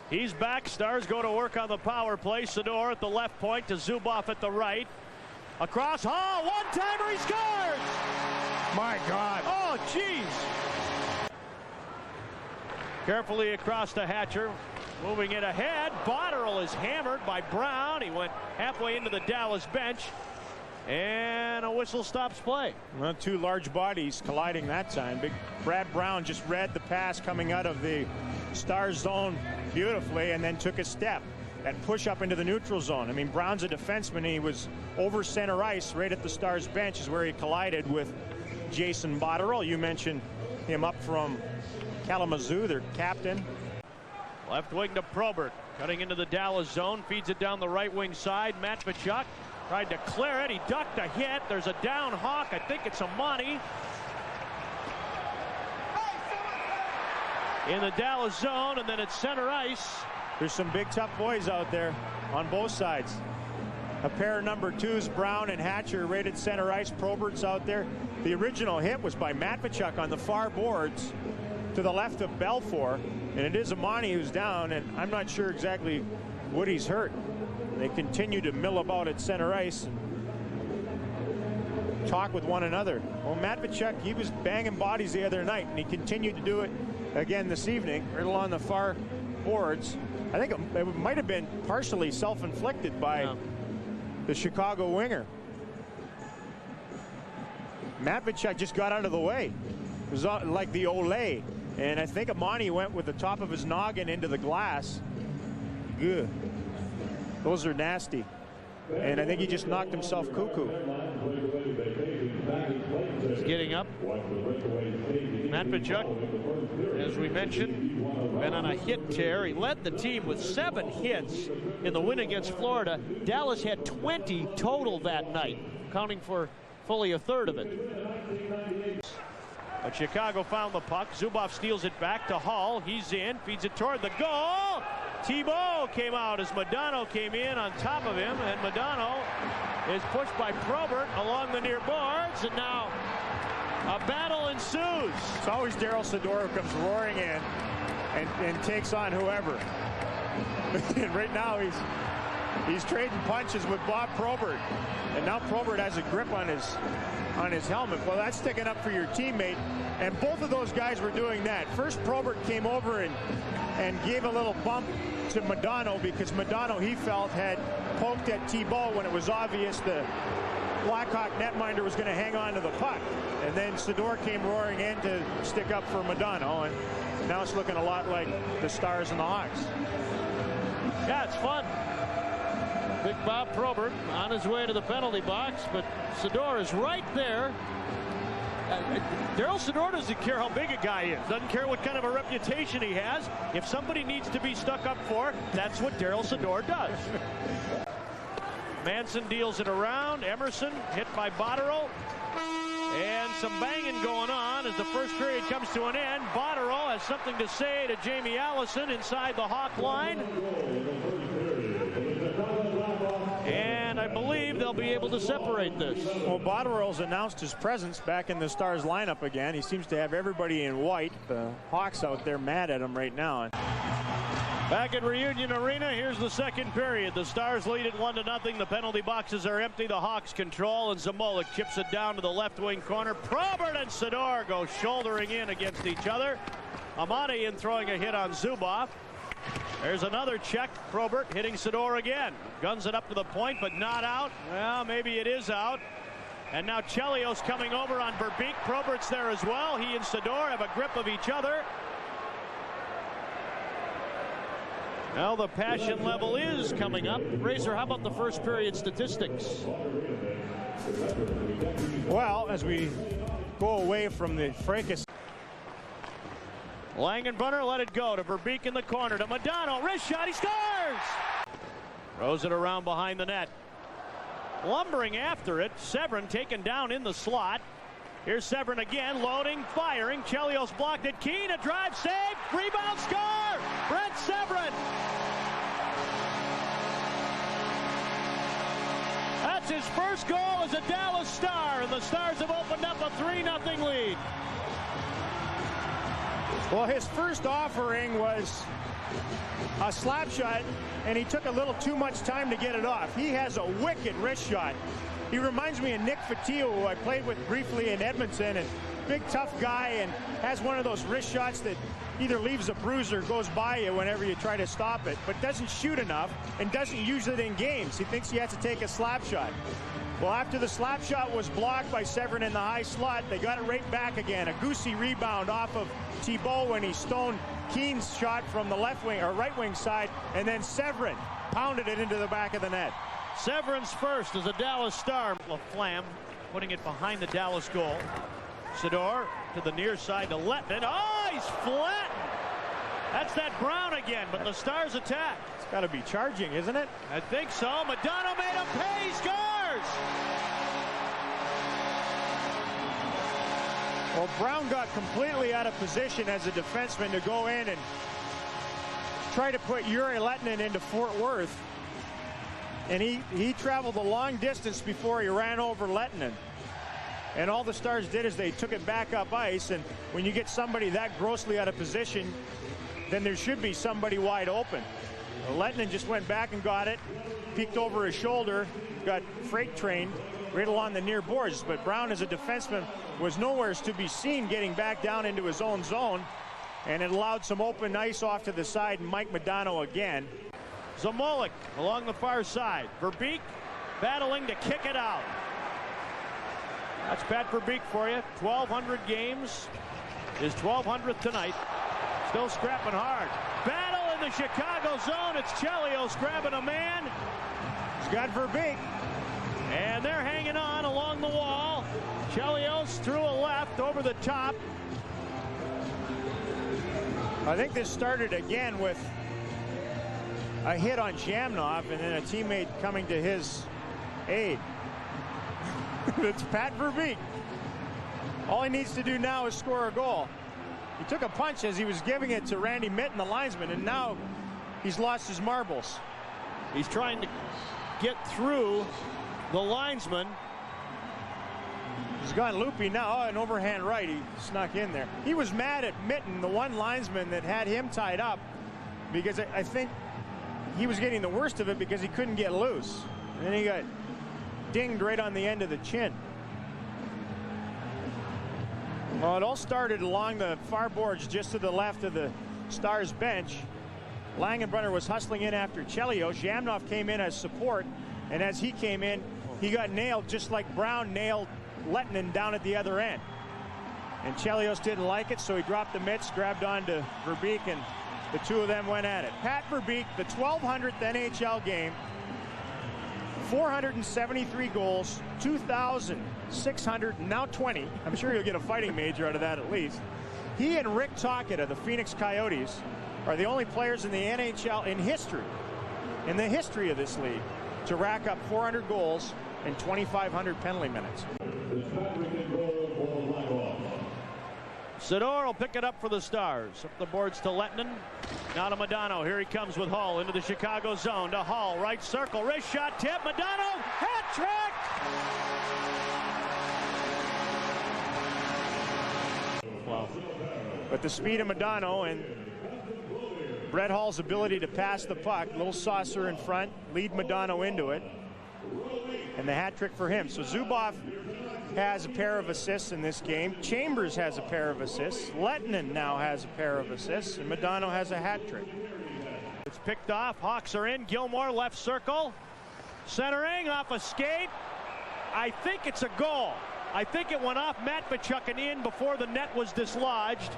He's back. Stars go to work on the power play. Sador at the left point to Zubov at the right. Across Hall, one-timer, he scores! My God. Oh, jeez. Carefully across to Hatcher. Moving it ahead. Botterill is hammered by Brown. He went halfway into the Dallas bench. And a whistle stops play. Well, two large bodies colliding that time. Big Brad Brown just read the pass coming out of the Stars zone beautifully and then took a step and push up into the neutral zone. I mean, Brown's a defenseman. He was over center ice right at the Stars bench is where he collided with Jason Botterill. You mentioned him up from Kalamazoo, their captain. Left wing to Probert. Cutting into the Dallas zone. Feeds it down the right wing side. Matvichuk tried to clear it. He ducked a hit. There's a down Hawk. I think it's Amani. In the Dallas zone, and then it's center ice. There's some big tough boys out there on both sides. A pair of number 2s, Brown and Hatcher, rated center ice. Probert's out there. The original hit was by Matvichuk on the far boards to the left of Belfour, and it is Amani who's down, and I'm not sure exactly what he's hurt. They continue to mill about at center ice and talk with one another. Well, Matvichuk, he was banging bodies the other night, and he continued to do it again this evening, right along the far boards. I think it might have been partially self-inflicted by the Chicago winger. Matvichuk just got out of the way. It was like the Olay. And I think Amani went with the top of his noggin into the glass. Good. Those are nasty. And I think he just knocked himself cuckoo. He's getting up. Matvichuk, as we mentioned, been on a hit tear. He led the team with 7 hits in the win against Florida. Dallas had 20 total that night, accounting for fully a third of it. But Chicago found the puck. Zubov steals it back to Hall. He's in, feeds it toward the goal. Thibault came out as Modano came in on top of him, and Modano is pushed by Probert along the near boards, and now a battle ensues. It's always Daryl Sador who comes roaring in and takes on whoever. And right now he's trading punches with Bob Probert, and now Probert has a grip on his helmet. Well, that's sticking up for your teammate, and both of those guys were doing that. First, Probert came over and gave a little bump to Modano because Modano, he felt, had poked at Thibault when it was obvious the Blackhawk netminder was going to hang on to the puck. And then Sador came roaring in to stick up for Modano, and now it's looking a lot like the Stars and the Hawks. Yeah, it's fun. Big Bob Probert on his way to the penalty box, but Sador is right there. Daryl Sador doesn't care how big a guy is, doesn't care what kind of a reputation he has. If somebody needs to be stuck up for, that's what Daryl Sador does. Manson deals it around. Emerson hit by Botterill. And some banging going on as the first period comes to an end. Botterill has something to say to Jamie Allison inside the Hawk line. And I believe they'll be able to separate this. Well, Botterill's announced his presence back in the Stars lineup again. He seems to have everybody in white. The Hawks out there mad at him right now. Back at Reunion Arena, here's the second period. The Stars lead it 1-0. The penalty boxes are empty. The Hawks control, and Zamolik chips it down to the left wing corner. Probert and Sador go shouldering in against each other. Amani in throwing a hit on Zubov. There's another check. Probert hitting Sador again. Guns it up to the point, but not out. Well, maybe it is out. And now Chelios coming over on Verbeek. Probert's there as well. He and Sador have a grip of each other. Well, the passion level is coming up. Razor, how about the first period statistics? Well, as we go away from the fracas. Langenbrunner let it go to Verbeek in the corner to Modano. Wrist shot, he scores! Throws it around behind the net. Lumbering after it. Severyn taken down in the slot. Here's Severyn again, loading, firing. Chelios blocked it. Keane, a drive, save, rebound, score! Brent Severyn! That's his first goal as a Dallas Star, and the Stars have opened up a 3-0 lead. Well, his first offering was a slap shot, and he took a little too much time to get it off. He has a wicked wrist shot. He reminds me of Nick Fotiu, who I played with briefly in Edmonton, and big tough guy, and has one of those wrist shots that either leaves a bruise or goes by you whenever you try to stop it, but doesn't shoot enough and doesn't use it in games. He thinks he has to take a slap shot. Well, after the slap shot was blocked by Severyn in the high slot, they got it right back again. A goosey rebound off of Thibault when he stoned Keene's shot from the left wing or right wing side, and then Severyn pounded it into the back of the net. Severyn's first as a Dallas Star. Flam putting it behind the Dallas goal. Sador to the near side to Lettman. Oh, he's flat. That's that Brown again, but the Stars attack. It's got to be charging, isn't it? I think so. Modano made him pay. He scores! Well, Brown got completely out of position as a defenseman to go in and try to put Yuri Lettinen into Fort Worth. And he traveled a long distance before he ran over Lettinen. And all the Stars did is they took it back up ice, and when you get somebody that grossly out of position, then there should be somebody wide open. Lettinen just went back and got it, peeked over his shoulder, got freight trained right along the near boards, but Brown as a defenseman was nowhere to be seen getting back down into his own zone, and it allowed some open ice off to the side, and Mike Modano again. Zamolik along the far side. Verbeek battling to kick it out. That's Pat Verbeek for you. 1,200 games. His 1,200th tonight. Still scrapping hard. Battle in the Chicago zone. It's Chelios grabbing a man. He's got Verbeek. And they're hanging on along the wall. Chelios through a left over the top. I think this started again with a hit on Jamnov and then a teammate coming to his aid. It's Pat Verbeek. All he needs to do now is score a goal. He took a punch as he was giving it to Randy Mitten, the linesman, and now he's lost his marbles. He's trying to get through the linesman. He's gone loopy now. Oh, an overhand right. He snuck in there. He was mad at Mitten, the one linesman that had him tied up, because I think he was getting the worst of it because he couldn't get loose. And then he got dinged right on the end of the chin. Well, it all started along the far boards just to the left of the Stars bench. Langenbrunner was hustling in after Chelios. Jamnov came in as support, and as he came in, he got nailed just like Brown nailed Lettinen down at the other end. And Chelios didn't like it, so he dropped the mitts, grabbed onto Verbeek, and the two of them went at it. Pat Verbeek, the 1,200th NHL game, 473 goals, 2,600, now 20. I'm sure you'll get a fighting major out of that at least. He and Rick Tocchet of the Phoenix Coyotes are the only players in the NHL in history, in the history of this league, to rack up 400 goals and 2,500 penalty minutes. Sador will pick it up for the Stars. Up the boards to Lettinen. Now to Modano. Here he comes with Hull into the Chicago zone. To Hull, right circle, wrist shot, tip. Modano, hat trick! Well, but the speed of Modano and Brett Hull's ability to pass the puck, little saucer in front, lead Modano into it, and the hat trick for him. So Zubov has a pair of assists in this game. Chambers has a pair of assists. Lettinen now has a pair of assists, and Modano has a hat trick. It's picked off. Hawks are in. Gilmore left circle. Centering off a skate. I think it's a goal. I think it went off Matvechuk and in before the net was dislodged.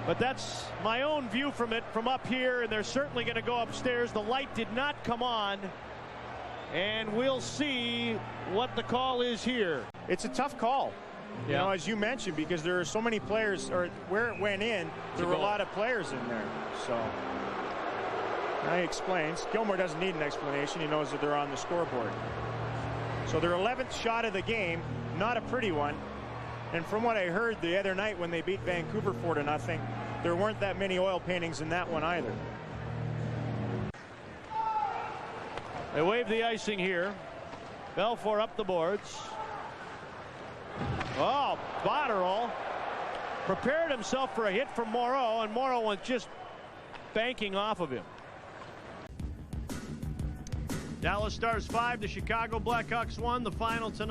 But that's my own view from it from up here, and they're certainly going to go upstairs. The light did not come on, and we'll see what the call is here. It's a tough call, you know, as you mentioned, because there are so many players, or where it went in, there were a lot of players in there. So now he explains. Gilmore doesn't need an explanation. He knows that they're on the scoreboard. So their 11th shot of the game, not a pretty one. And from what I heard the other night when they beat Vancouver 4-0, there weren't that many oil paintings in that one either. They wave the icing here. Belfour up the boards. Oh, Botterill prepared himself for a hit from Moreau, and Moreau went just banking off of him. Dallas Stars 5, the Chicago Blackhawks 1. The final tonight.